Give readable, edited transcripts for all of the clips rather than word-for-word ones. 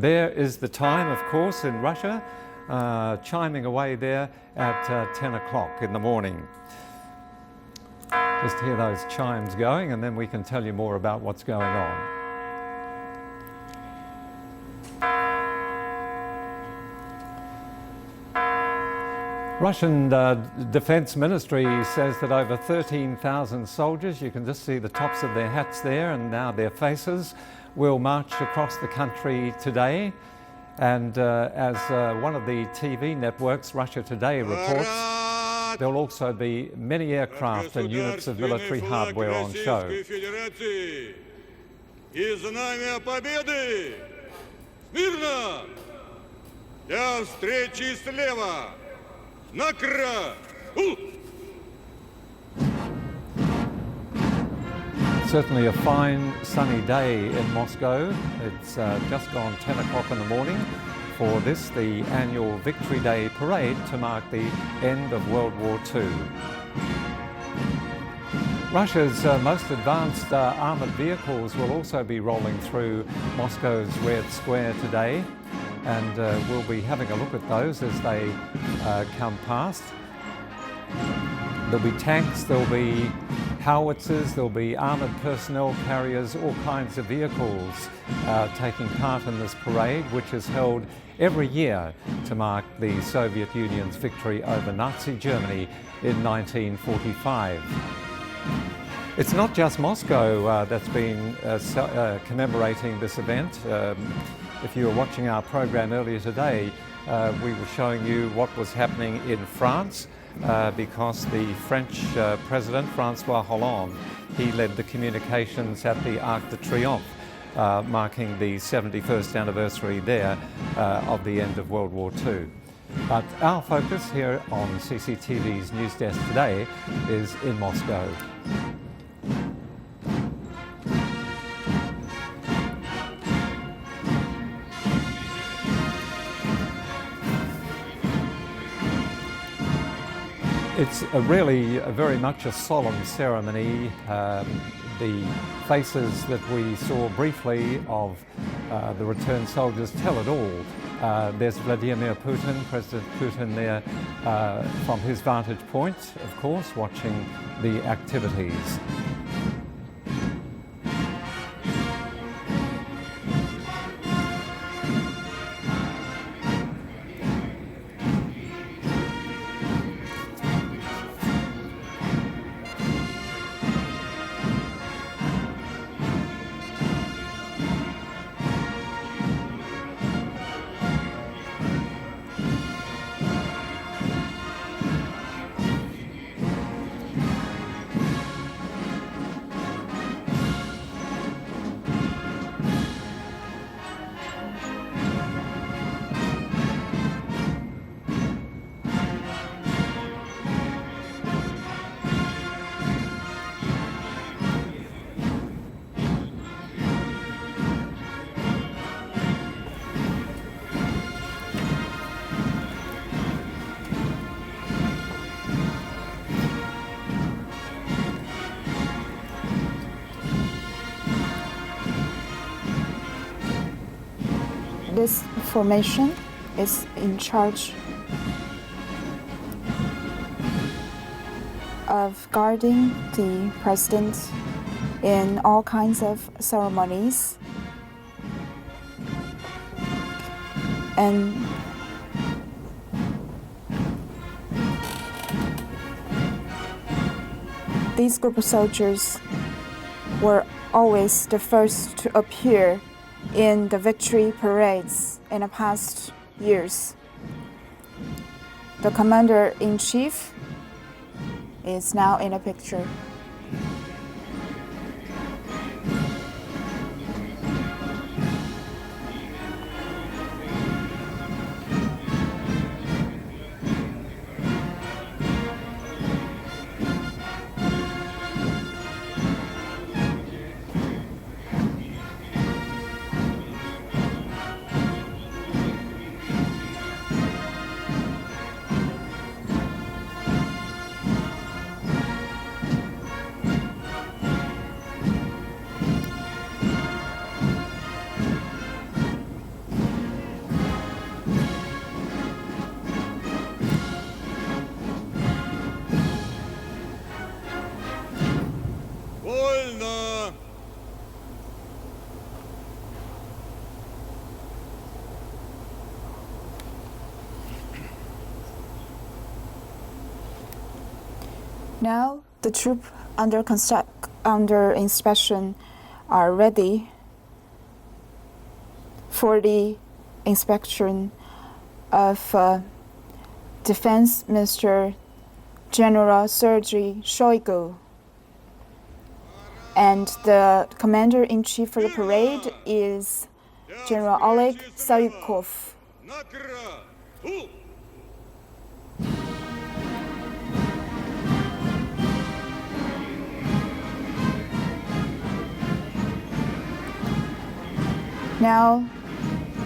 There is the time, of course, in Russia, chiming away there at 10 o'clock in the morning. Just hear those chimes going, and then we can tell you more about what's going on. Russian Defense Ministry says that over 13,000 soldiers, you can just see the tops of their hats there and now their faces, will march across the country today. And as one of the TV networks, Russia Today, reports, there'll also be many aircraft and units of military hardware on show. Certainly a fine sunny day in Moscow. It's just gone 10 o'clock in the morning for this, the annual Victory Day parade to mark the end of World War II. Russia's most advanced armoured vehicles will also be rolling through Moscow's Red Square today, and we'll be having a look at those as they come past. There'll be tanks, there'll be howitzers, there'll be armoured personnel carriers, all kinds of vehicles taking part in this parade, which is held every year to mark the Soviet Union's victory over Nazi Germany in 1945. It's not just Moscow that's been commemorating this event. If you were watching our program earlier today, we were showing you what was happening in France because the French President, Francois Hollande, he led the communications at the Arc de Triomphe, marking the 71st anniversary there of the end of World War II. But our focus here on CCTV's News Desk today is in Moscow. It's really very much a solemn ceremony. The faces that we saw briefly of the returned soldiers tell it all. There's Vladimir Putin, President Putin there from his vantage point, of course, watching the activities. This formation is in charge of guarding the president in all kinds of ceremonies. And these group of soldiers were always the first to appear in the victory parades in the past years. The commander-in-chief is now in the picture. Now the troops under inspection are ready for the inspection of Defense Minister General Sergei Shoigu. And the commander-in-chief for the parade is General Oleg Sayukov. Now,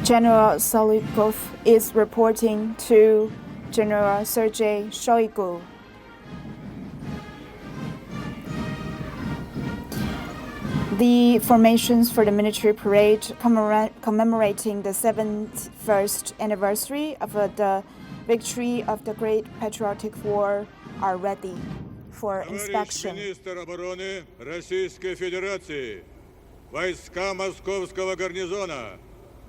General Sayukov is reporting to General Sergei Shoigu. The formations for the military parade commemorating the 71st anniversary of the victory of the Great Patriotic War are ready for inspection. Министр обороны Российской Федерации, войска Московского гарнизона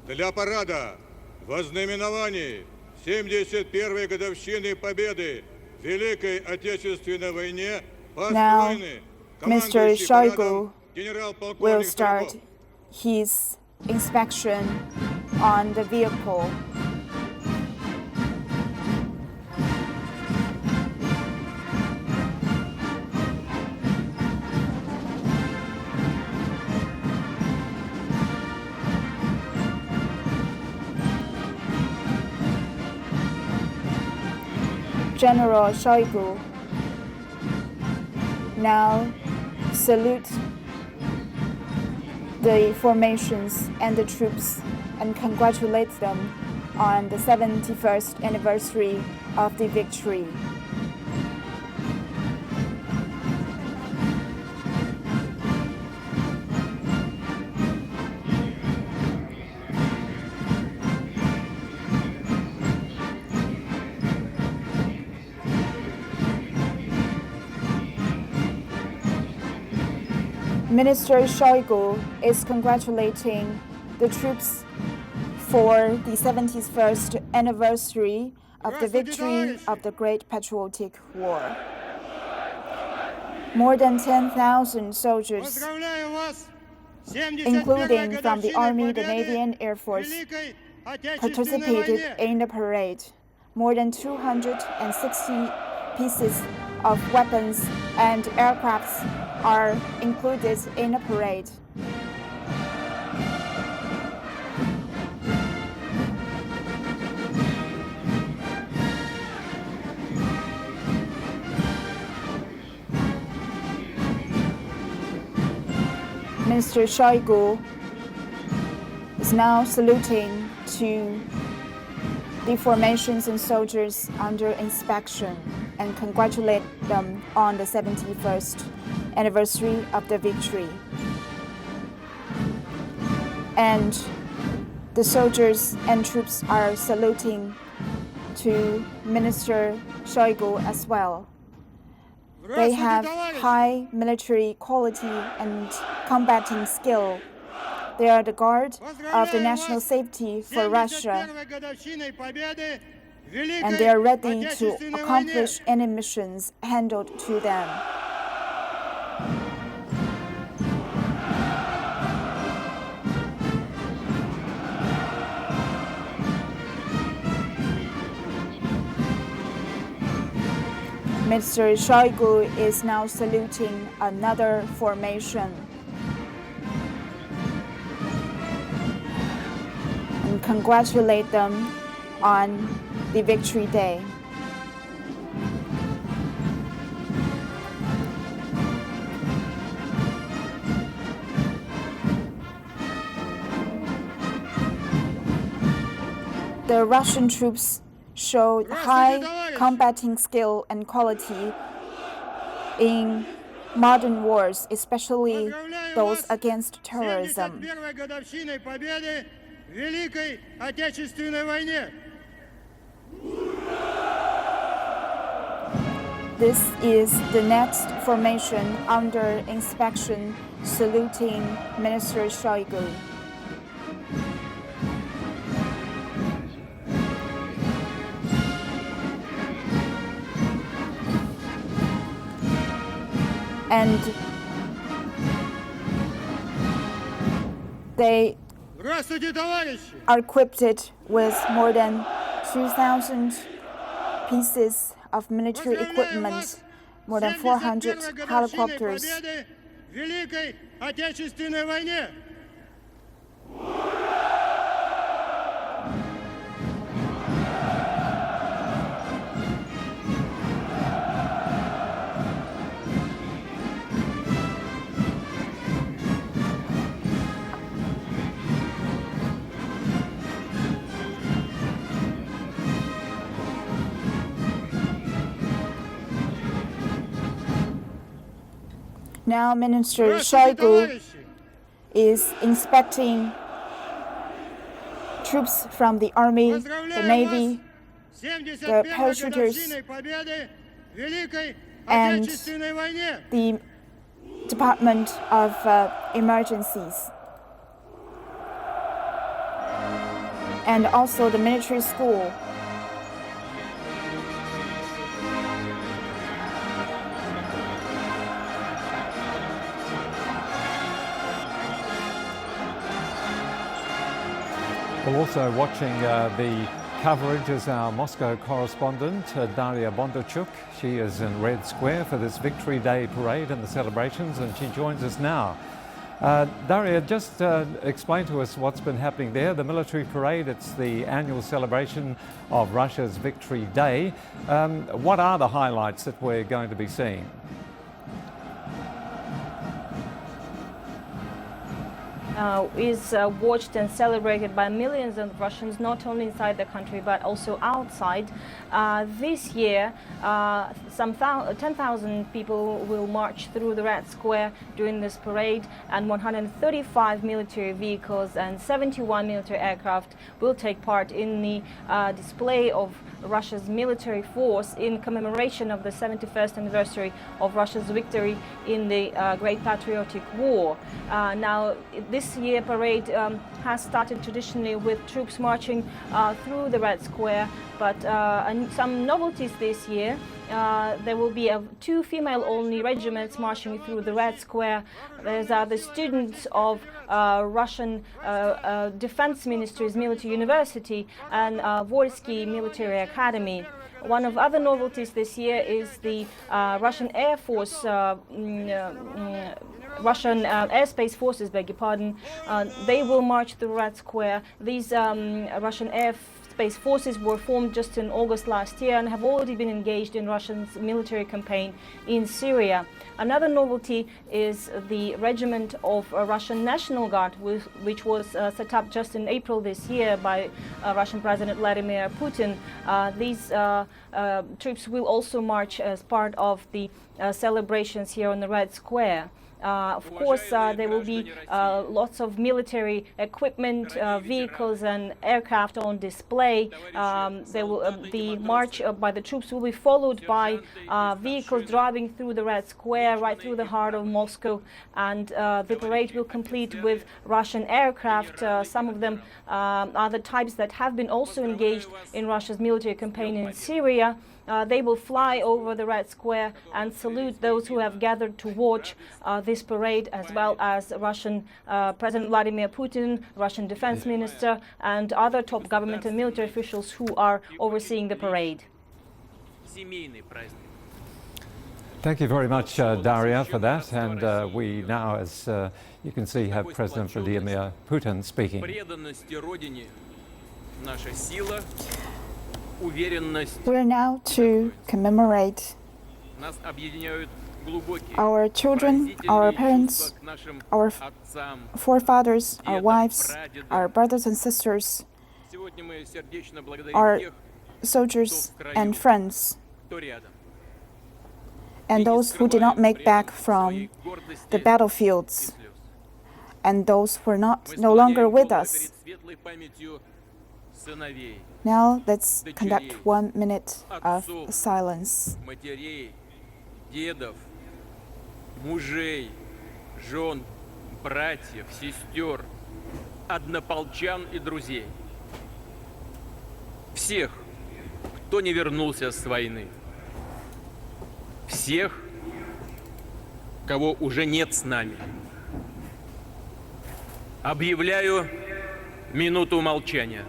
для парада в ознаменовании 71-й годовщины победы в Великой Отечественной войне построены Mr. командующий парадом Shoigu will генерал-полковник start Стрелков. his inspection on the vehicle. General Shoigu now salute the formations and the troops and congratulate them on the 71st anniversary of the victory. Minister Shoigu is congratulating the troops for the 71st anniversary of the victory of the Great Patriotic War. More than 10,000 soldiers, including from the Army, the Navy, and Air Force, participated in the parade. More than 260 pieces of weapons and aircrafts are included in the parade. Mr. Shoigu is now saluting to the formations and soldiers under inspection and congratulate them on the 71st anniversary of the victory. And the soldiers and troops are saluting to Minister Shoigu as well. They have high military quality and combating skill. They are the guard of the national safety for Russia, and they are ready to accomplish any missions handed to them. Mr. Shoigu is now saluting another formation and congratulate them on the victory day. The Russian troops showed high combating skill and quality in modern wars, especially those against terrorism. This is the next formation under inspection, saluting Minister Shoigu. And they Здравствуйте, товарищи! are equipped with more than 2,000 pieces of military equipment, more than 400 helicopters. Победы в Великой Отечественной войне! Now Minister Здравствуйте, Shoigu товарищи! is inspecting troops from the army, the Поздравляю navy, вас с 71-й the parachuters, годовщиной победы в Великой and Отечественной войне! the Department of Emergencies, and also the military school. We're also watching the coverage is our Moscow correspondent, Daria Bondarchuk. She is in Red Square for this Victory Day parade and the celebrations, and she joins us now. Daria, just explain to us what's been happening there. The military parade, it's the annual celebration of Russia's Victory Day. What are the highlights that we're going to be seeing? Is watched and celebrated by millions of Russians, not only inside the country but also outside. This year, some 10,000 people will march through the Red Square during this parade, and 135 military vehicles and 71 military aircraft will take part in the display of Russia's military force in commemoration of the 71st anniversary of Russia's victory in the Great Patriotic War. Now, this year parade has started traditionally with troops marching through the Red Square, but some novelties this year. There will be 2 female-only regiments marching through the Red Square. There's the students of Russian Defense Ministry's military university and Vorsky Military Academy. One of other novelties this year is the Russian Air Force, Russian Airspace Forces, beg your pardon. They will march through Red Square. These Russian Airspace Forces were formed just in August last year and have already been engaged in Russia's military campaign in Syria. Another novelty is the regiment of Russian National Guard, which was set up just in April this year by Russian President Vladimir Putin. These troops will also march as part of the celebrations here on the Red Square. Of course, there will be lots of military equipment, vehicles and aircraft on display. The march by the troops will be followed by vehicles driving through the Red Square, right through the heart of Moscow, and the parade will complete with Russian aircraft. Some of them are the types that have been also engaged in Russia's military campaign in Syria. They will fly over the Red Square and salute those who have gathered to watch this parade, as well as Russian President Vladimir Putin, Russian Defense Minister, and other top government and military officials who are overseeing the parade. Thank you very much, Daria, for that. And we now, as you can see, have President Vladimir Putin speaking. We are now to commemorate our children, our parents, our forefathers, our wives, our brothers and sisters, our soldiers and friends, and those who did not make back from the battlefields, and those who are no longer with us. Now let's conduct 1 minute of silence. Дедов, мужей, жен, братьев, сестер, однополчан и друзей. Всех, кто не вернулся с войны. Всех, кого уже нет с нами. Объявляю минуту молчания.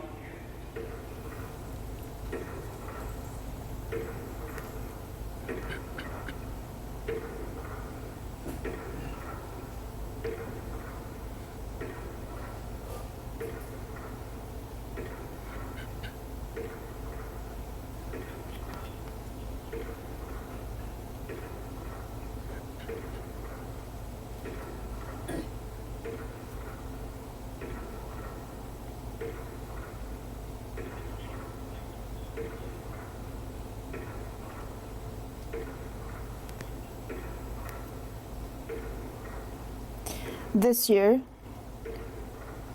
This year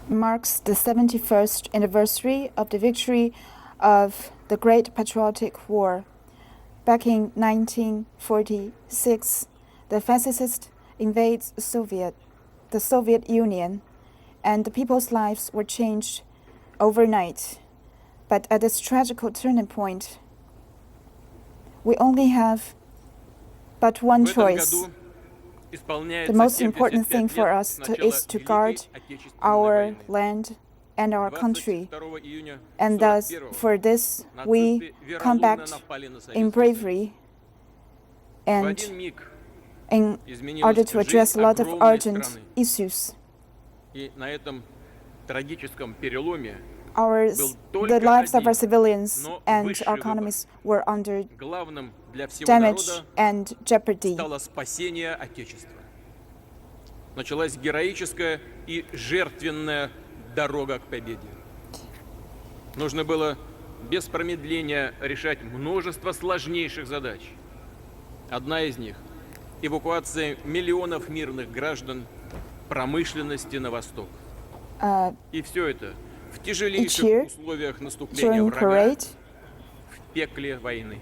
marks the 71st anniversary of the victory of the Great Patriotic War. Back in 1946, the fascists invaded the Soviet Union, and the people's lives were changed overnight. But at this tragical turning point, we only have but one choice. The most important thing for us is to guard our land and our country. And thus, for this, we come back in bravery and in order to address a lot of urgent issues. The lives of our civilians and our economies were under damage and jeopardy. Началась героическая и жертвенная дорога к победе. Нужно было без промедления решать множество сложнейших задач. Одна из них – эвакуация миллионов мирных граждан, промышленности на восток. И все это в тяжелейших условиях наступления врага, в пекле войны.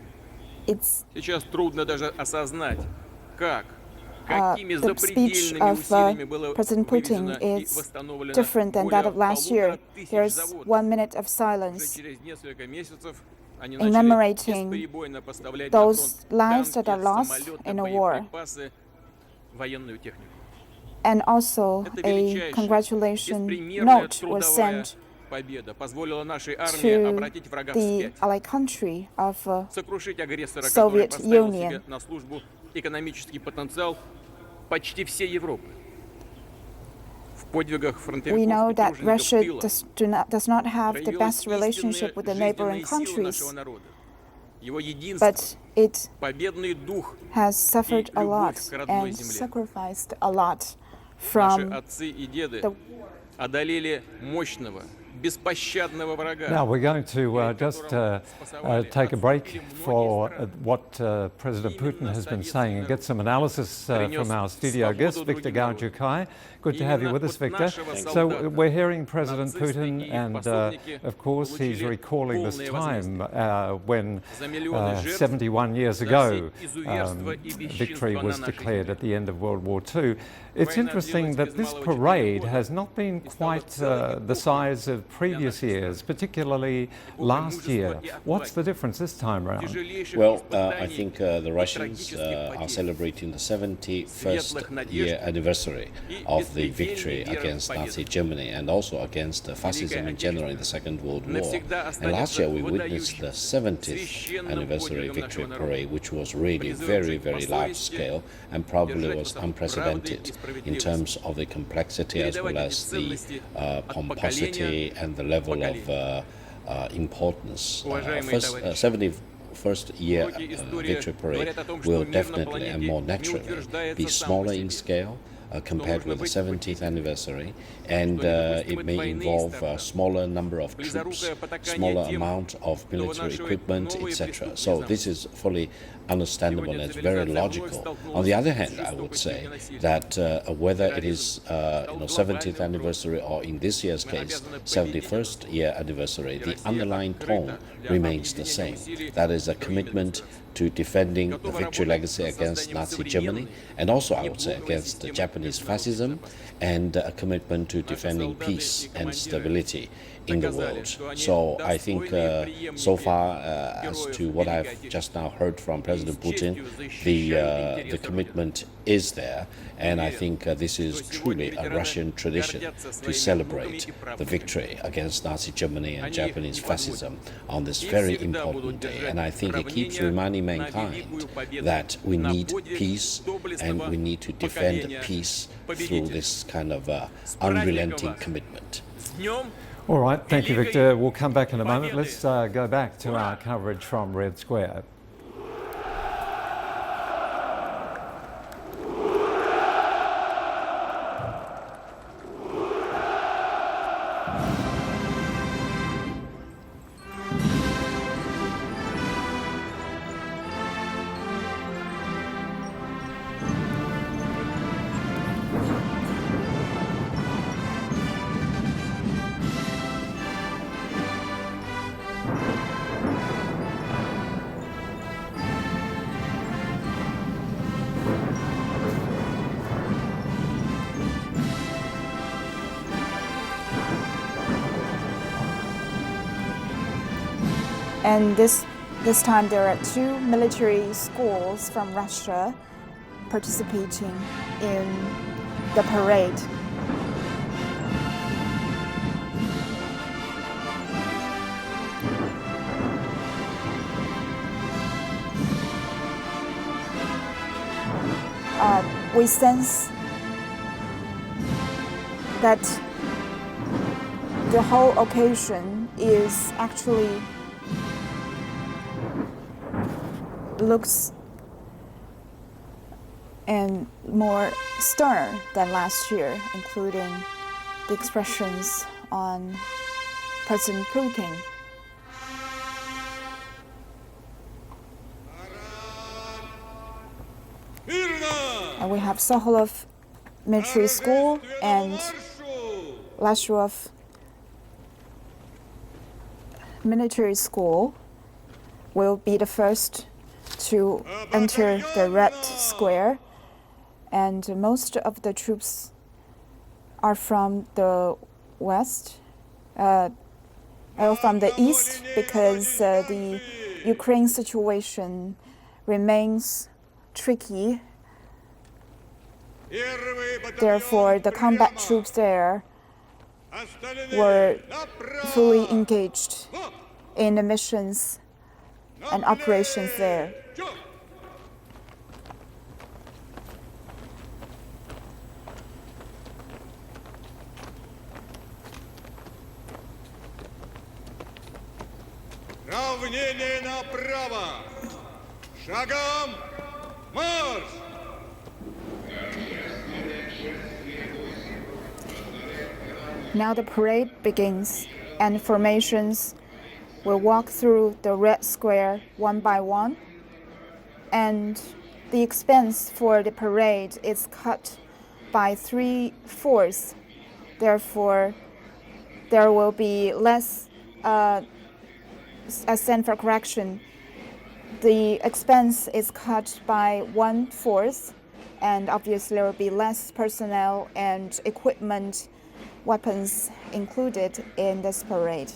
Сейчас трудно даже осознать, какими запредельными усилиями было вывезено и восстановлено более 1500 заводов. 1 minute of silence Через несколько месяцев они in начали commemorating бесперебойно поставлять those на lives that фронт are lost самолеты, in a war. боеприпасы, военную технику. And also Это a величайшая, congratulation беспримерная note was трудовая sent победа позволила нашей армии обратить to врага the вспять, allied country of сокрушить агрессора, который Soviet поставил Union. себе на службу экономический потенциал почти всей Европы. В подвигах We know фронтовиков и that тружеников Russia тыла does not have the проявилась best relationship with the neighboring истинная жизненная сила countries, нашего народа. Его единство, but it победный дух. has suffered a lot любовь к родной and земле. sacrificed a lot Наши from отцы и деды the одолели мощного, беспощадного врага. Now we're going to just take a break for what President Putin has been saying and get some analysis from our studio guest, Victor Gaojukai. Good to have you with us, Victor. So we're hearing President Putin, and of course he's recalling this time when 71 years ago victory was declared at the end of World War II. It's interesting that this parade has not been quite the size of previous years, particularly last year. What's the difference this time around? Well, I think the Russians are celebrating the 71st year anniversary of the victory against Nazi Germany and also against fascism in general in the Second World War. And last year we witnessed the 70th anniversary victory parade, which was really very, very large scale and probably was unprecedented in terms of the complexity as well as the pomposity and the level of importance. 71st year victory parade will definitely and more naturally be smaller in scale compared with the 70th anniversary, and it may involve a smaller number of troops, smaller amount of military equipment, etc. So this is fully understandable and it's very logical. On the other hand, I would say that whether it is 70th anniversary or in this year's case 71st year anniversary, the underlying tone remains the same. That is a commitment to defending the victory legacy against Nazi Germany and also, I would say, against the Japanese Japanese fascism and a commitment to defending peace and stability in the world. So I think so far as to what I've just now heard from President Putin, the commitment is there, and I think this is truly a Russian tradition to celebrate the victory against Nazi Germany and Japanese fascism on this very important day. And I think it keeps reminding mankind that we need peace and we need to defend peace through this kind of unrelenting commitment. All right, thank you, Victor. We'll come back in a moment. Let's go back to our coverage from Red Square. And this time there are 2 military schools from Russia participating in the parade. We sense that the whole occasion is actually looks and more stern than last year, including the expressions on President Putin. And we have Sokolov Military School and Lashov Military School will be the first to enter the Red Square, and most of the troops are from the west, or from the east, because the Ukraine situation remains tricky. Therefore, the combat troops there were fully engaged in the missions and operations there. Равнение направо! Шагом марш! Now the parade begins, and formations will walk through the Red Square one by one, and the expense for the parade is cut by 3/4. Therefore, there will be less, a stand for correction, the expense is cut by 1/4, and obviously there will be less personnel and equipment, weapons included in this parade.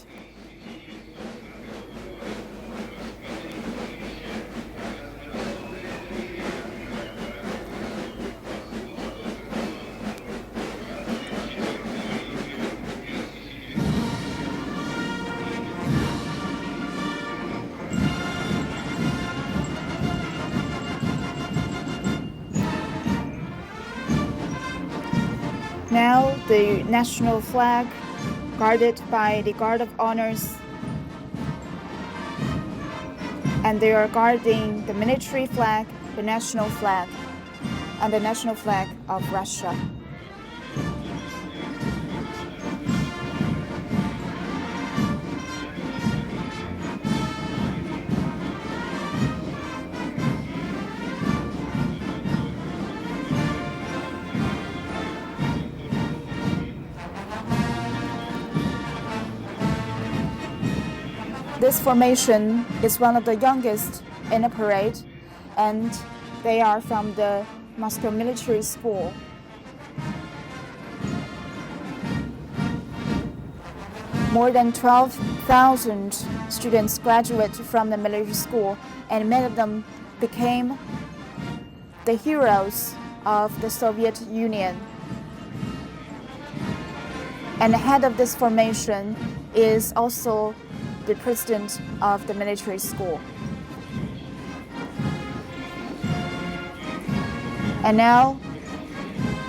Now the national flag, guarded by the Guard of Honors, and they are guarding the military flag, the national flag, and the national flag of Russia. This formation is one of the youngest in the parade, and they are from the Moscow Military School. more than 12,000 students graduated from the military school, and many of them became the heroes of the Soviet Union. And the head of this formation is also the president of the military school. And now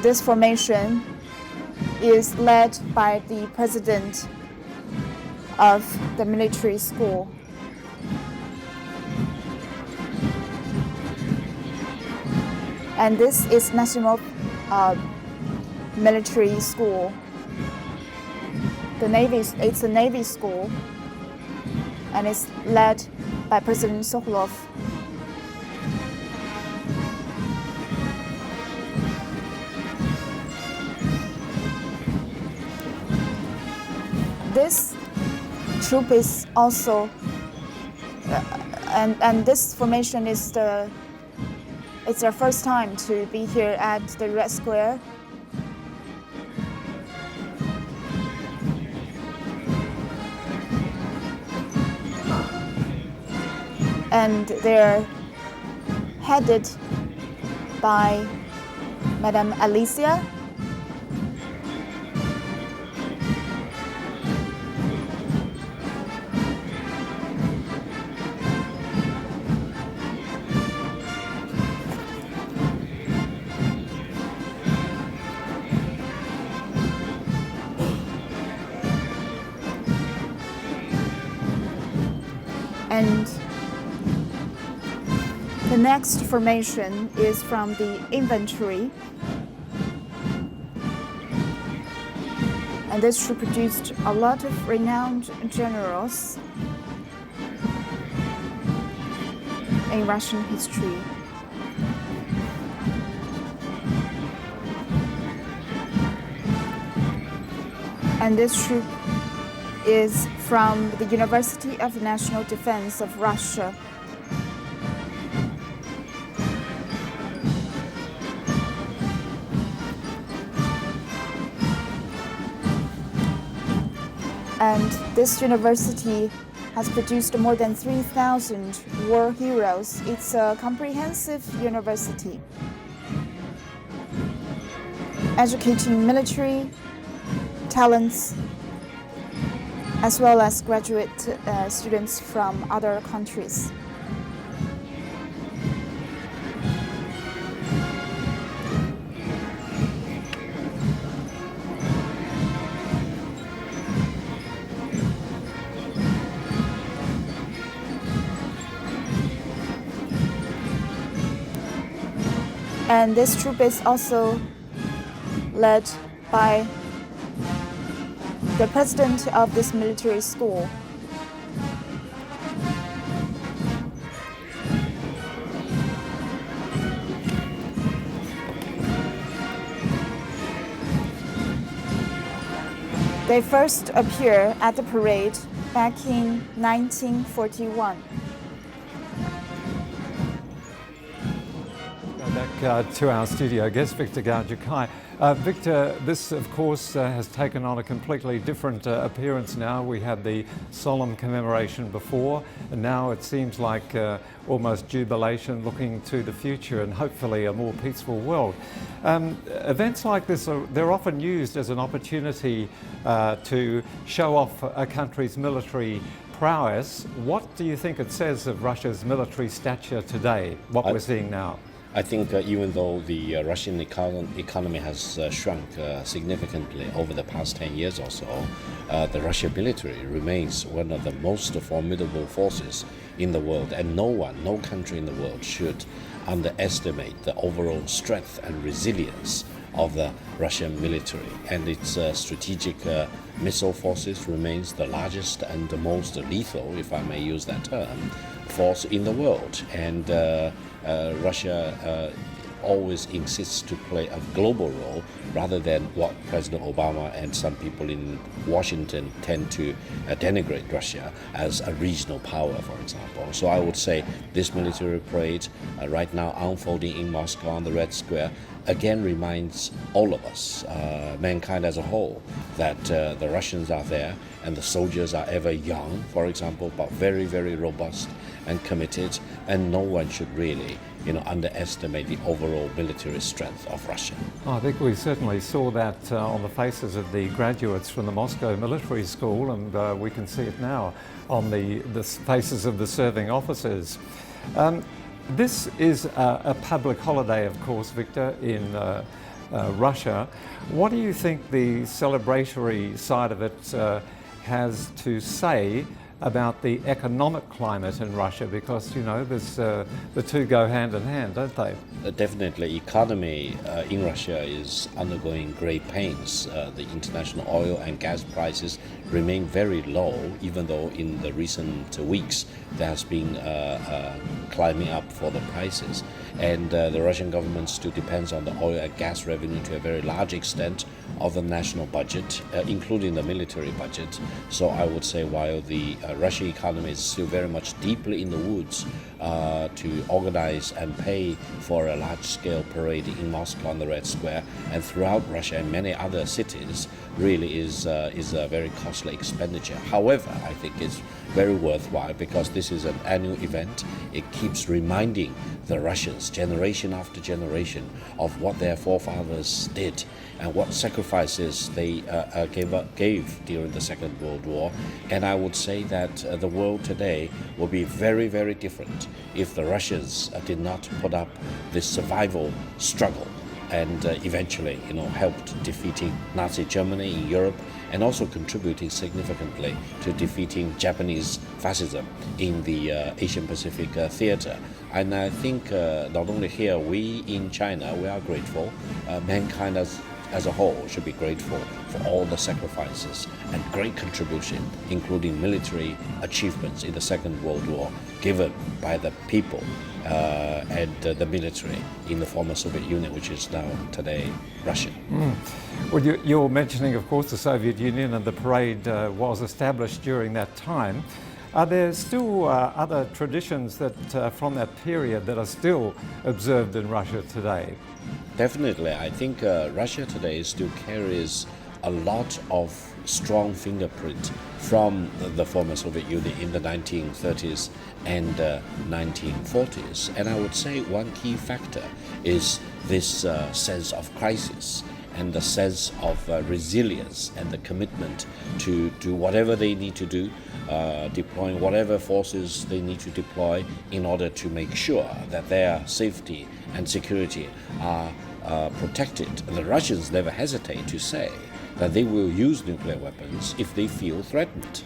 this formation is led by the president of the military school. And this is National Military School. It's a Navy school, and it's led by President Sokolov. This troop is also, and this formation is it's their first time to be here at the Red Square. And they're headed by Madame Alicia. And the next formation is from the infantry. And this troop produced a lot of renowned generals in Russian history. And this troop is from the University of National Defense of Russia. And this university has produced more than 3,000 war heroes. It's a comprehensive university, educating military talents as well as graduate students from other countries. And this troop is also led by the president of this military school. They first appear at the parade back in 1941. Back to our studio guest, Victor Gaujukai. Victor, this of course has taken on a completely different appearance now. We had the solemn commemoration before, and now it seems like almost jubilation looking to the future and hopefully a more peaceful world. Events like this, they're often used as an opportunity to show off a country's military prowess. What do you think it says of Russia's military stature today, what we're seeing now? I think even though the Russian economy has shrunk significantly over the past 10 years or so, the Russian military remains one of the most formidable forces in the world, and no country in the world should underestimate the overall strength and resilience of the Russian military. And its strategic missile forces remains the largest and the most lethal, if I may use that term, force in the world. And Russia always insists to play a global role rather than what President Obama and some people in Washington tend to denigrate Russia as a regional power, for example. So I would say this military parade right now unfolding in Moscow on the Red Square again reminds all of us, mankind as a whole, that the Russians are there and the soldiers are ever young, for example, but very, very robust and committed, and no one should really underestimate the overall military strength of Russia. I think we certainly saw that on the faces of the graduates from the Moscow Military School, and we can see it now on the faces of the serving officers. This is a public holiday, of course, Victor, in Russia. What do you think the celebratory side of it has to say about the economic climate in Russia? Because, there's, the two go hand in hand, don't they? Definitely. Economy in Russia is undergoing great pains. The international oil and gas prices remain very low, even though in the recent weeks there has been climbing up for the prices. And the Russian government still depends on the oil and gas revenue to a very large extent of the national budget, including the military budget. So I would say while the Russian economy is still very much deeply in the woods to organize and pay for a large-scale parade in Moscow on the Red Square and throughout Russia and many other cities, really is a very costly expenditure. However, I think it's very worthwhile because this is an annual event. It keeps reminding the Russians, generation after generation, of what their forefathers did and what sacrifices they gave during the Second World War. And I would say that the world today will be very, very different if the Russians did not put up this survival struggle and eventually, helped defeating Nazi Germany in Europe and also contributing significantly to defeating Japanese fascism in the Asian Pacific theater. And I think not only here, we in China, we are grateful. Mankind as a whole should be grateful for all the sacrifices and great contribution, including military achievements in the Second World War, given by the people and the military in the former Soviet Union, which is now today Russia. Well, you're mentioning, of course, the Soviet Union, and the parade was established during that time. Are there still other traditions that from that period that are still observed in Russia today? Definitely. I think Russia today still carries a lot of strong fingerprint from the former Soviet Union in the 1930s and 1940s. And I would say one key factor is this sense of crisis and the sense of resilience and the commitment to do whatever they need to do, deploying whatever forces they need to deploy in order to make sure that their safety and security are protected. The Russians never hesitate to say that they will use nuclear weapons if they feel threatened.